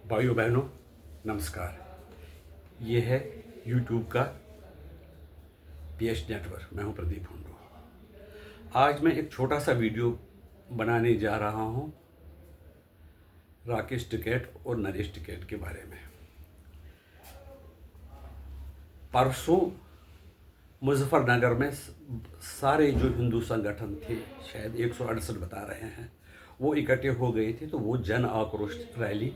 भाइयों बहनों नमस्कार। ये है यूट्यूब का पीएच नेटवर्क। मैं हूं प्रदीप हुंडो। आज मैं एक छोटा सा वीडियो बनाने जा रहा हूं राकेश टिकैत और नरेश टिकैत के बारे में। परसों मुजफ्फरनगर में सारे जो हिंदू संगठन थे, शायद 168 बता रहे हैं, वो इकट्ठे हो गए थे। तो वो जन आक्रोश रैली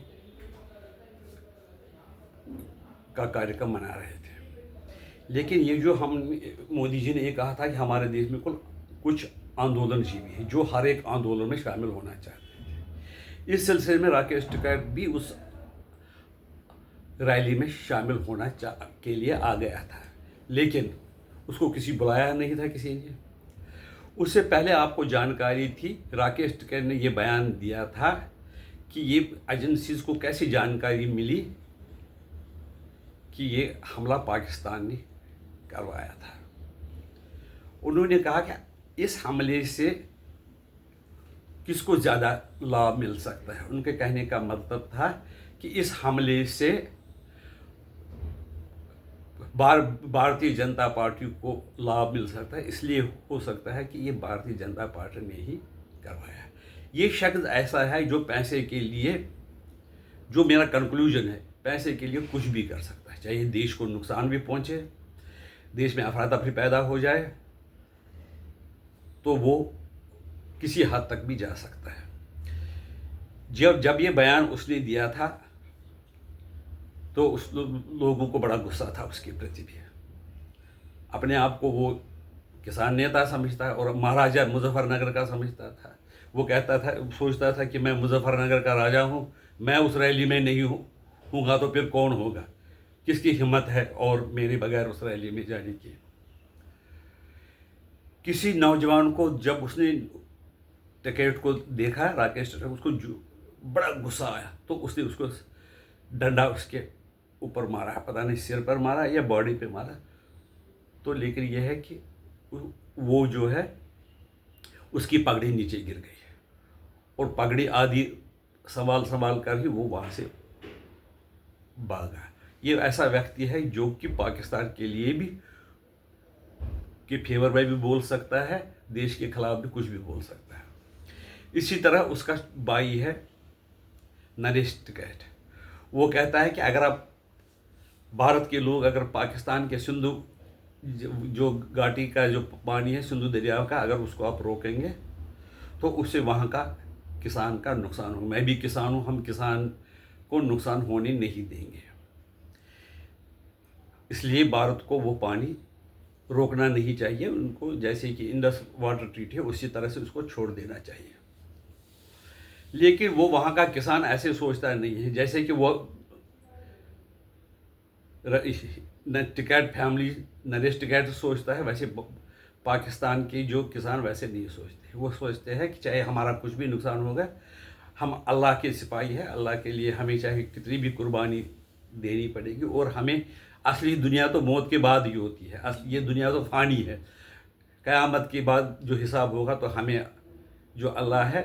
का कार्यक्रम मना रहे थे। लेकिन ये जो हम मोदी जी ने ये कहा था कि हमारे देश में कुछ आंदोलनजीवी हैं जो हर एक आंदोलन में शामिल होना चाहते थे। इस सिलसिले में राकेश टिकैत भी उस रैली में शामिल होना के लिए आ गया था, लेकिन उसको किसी बुलाया नहीं था किसी ने। उससे पहले आपको जानकारी थी, राकेश टिकैत ने ये बयान दिया था कि ये एजेंसीज को कैसी जानकारी मिली कि ये हमला पाकिस्तान ने करवाया था। उन्होंने कहा कि इस हमले से किसको ज़्यादा लाभ मिल सकता है। उनके कहने का मतलब था कि इस हमले से भारतीय जनता पार्टी को लाभ मिल सकता है, इसलिए हो सकता है कि ये भारतीय जनता पार्टी ने ही करवाया। ये शख्स ऐसा है जो पैसे के लिए, जो मेरा कंक्लूजन है, पैसे के लिए कुछ भी कर सकता है। चाहे देश को नुकसान भी पहुंचे, देश में अफरा तफरी पैदा हो जाए, तो वो किसी हद तक भी जा सकता है। जब ये बयान उसने दिया था तो उस लोगों को बड़ा गुस्सा था उसके प्रति भी। अपने आप को वो किसान नेता समझता है और महाराजा मुजफ्फरनगर का समझता था। वो कहता था, सोचता था कि मैं मुजफ्फरनगर का राजा हूँ, मैं उस रैली में नहीं हूँगा तो फिर कौन होगा, किसकी हिम्मत है और मेरे बगैर उस रैली में जाने की। किसी नौजवान को जब उसने टिकैत को देखा, राकेश टिकैत, उसको बड़ा गुस्सा आया, तो उसने उसको डंडा उसके ऊपर मारा, पता नहीं सिर पर मारा या बॉडी पे मारा। तो लेकिन यह है कि वो जो है उसकी पगड़ी नीचे गिर गई और पगड़ी आदि संभाल कर ही वो वहाँ से भागा। ये ऐसा व्यक्ति है जो कि पाकिस्तान के लिए भी के फेवर में भी बोल सकता है, देश के खिलाफ भी कुछ भी बोल सकता है। इसी तरह उसका भाई है नरेश टिकैत। वो कहता है कि अगर आप भारत के लोग अगर पाकिस्तान के सिंधु जो घाटी का जो पानी है, सिंधु दरिया का, अगर उसको आप रोकेंगे तो उससे वहाँ का किसान का नुकसान होगा। मैं भी किसान हूँ, हम किसान को नुकसान होने नहीं देंगे। इसलिए भारत को वो पानी रोकना नहीं चाहिए। उनको जैसे कि इंडस वाटर ट्रीटी है उसी तरह से उसको छोड़ देना चाहिए। लेकिन वो वहाँ का किसान ऐसे सोचता नहीं है जैसे कि वो टिकैत फैमिली, नरेश टिकैत सोचता है, वैसे पाकिस्तान के जो किसान वैसे नहीं सोचते। वो सोचते हैं कि चाहे हमारा कुछ भी नुकसान होगा, हम अल्लाह के सिपाही हैं, अल्लाह के लिए हमें चाहे कितनी भी कुर्बानी देनी पड़ेगी। और हमें असली दुनिया तो मौत के बाद ही होती है, ये दुनिया तो फ़ानी है। क़यामत के बाद जो हिसाब होगा तो हमें जो अल्लाह है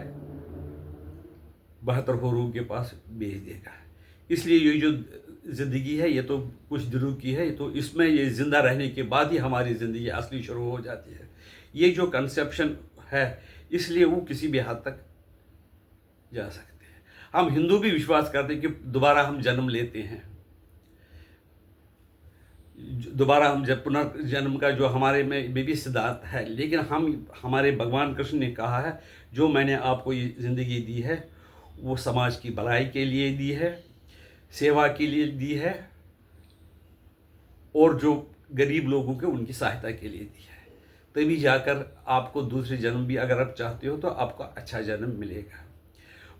72 हुरूफ के पास भेज देगा। इसलिए ये जो ज़िंदगी है ये तो कुछ दिनों की है, तो इसमें ये ज़िंदा रहने के बाद ही हमारी ज़िंदगी असली शुरू हो जाती है। ये जो कंसेप्शन है, इसलिए वो किसी भी हद तक जा सकते हैं। हम हिंदू भी विश्वास करते हैं कि दोबारा हम जन्म लेते हैं, दोबारा हम जब पुनर्जन्म का जो हमारे में भी सिद्धांत है। लेकिन हमारे भगवान कृष्ण ने कहा है, जो मैंने आपको ये ज़िंदगी दी है वो समाज की भलाई के लिए दी है, सेवा के लिए दी है, और जो गरीब लोगों के उनकी सहायता के लिए दी है। तभी जाकर आपको दूसरे जन्म भी अगर आप चाहते हो तो आपको अच्छा जन्म मिलेगा।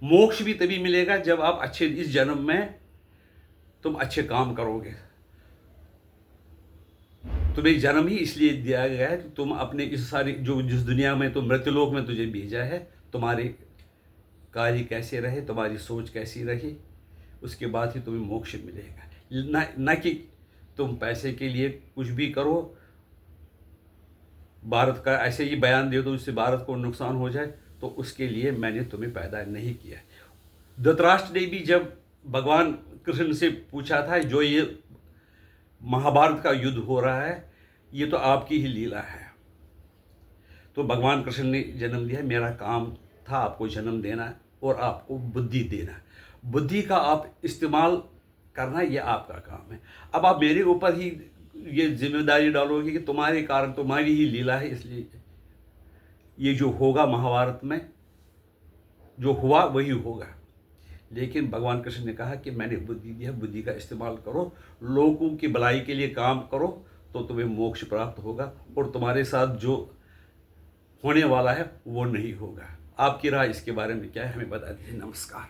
मोक्ष भी तभी मिलेगा जब आप अच्छे, इस जन्म में तुम अच्छे काम करोगे। तुम्हें जन्म ही इसलिए दिया गया है कि तुम अपने इस सारी जिस दुनिया में, तुम मृत्युलोक में तुझे भेजा है, तुम्हारे कार्य कैसे रहे, तुम्हारी सोच कैसी रही, उसके बाद ही तुम्हें मोक्ष मिलेगा। न कि तुम पैसे के लिए कुछ भी करो, भारत का ऐसे ही बयान दे दो जिससे भारत को नुकसान हो जाए, तो उसके लिए मैंने तुम्हें पैदा नहीं किया। धृतराष्ट्र ने भी जब भगवान कृष्ण से पूछा था, जो ये महाभारत का युद्ध हो रहा है ये तो आपकी ही लीला है। तो भगवान कृष्ण ने जन्म दिया, मेरा काम था आपको जन्म देना और आपको बुद्धि देना। बुद्धि का आप इस्तेमाल करना ये आपका काम है। अब आप मेरे ऊपर ही ये जिम्मेदारी डालोगे कि तुम्हारे कारण, तुम्हारी ही लीला है, इसलिए ये जो होगा महाभारत में, जो हुआ वही होगा। लेकिन भगवान कृष्ण ने कहा कि मैंने बुद्धि दी है, बुद्धि का इस्तेमाल करो, लोगों की भलाई के लिए काम करो, तो तुम्हें मोक्ष प्राप्त होगा और तुम्हारे साथ जो होने वाला है वो नहीं होगा। आपकी राय इसके बारे में क्या है, हमें बता दीजिए। नमस्कार।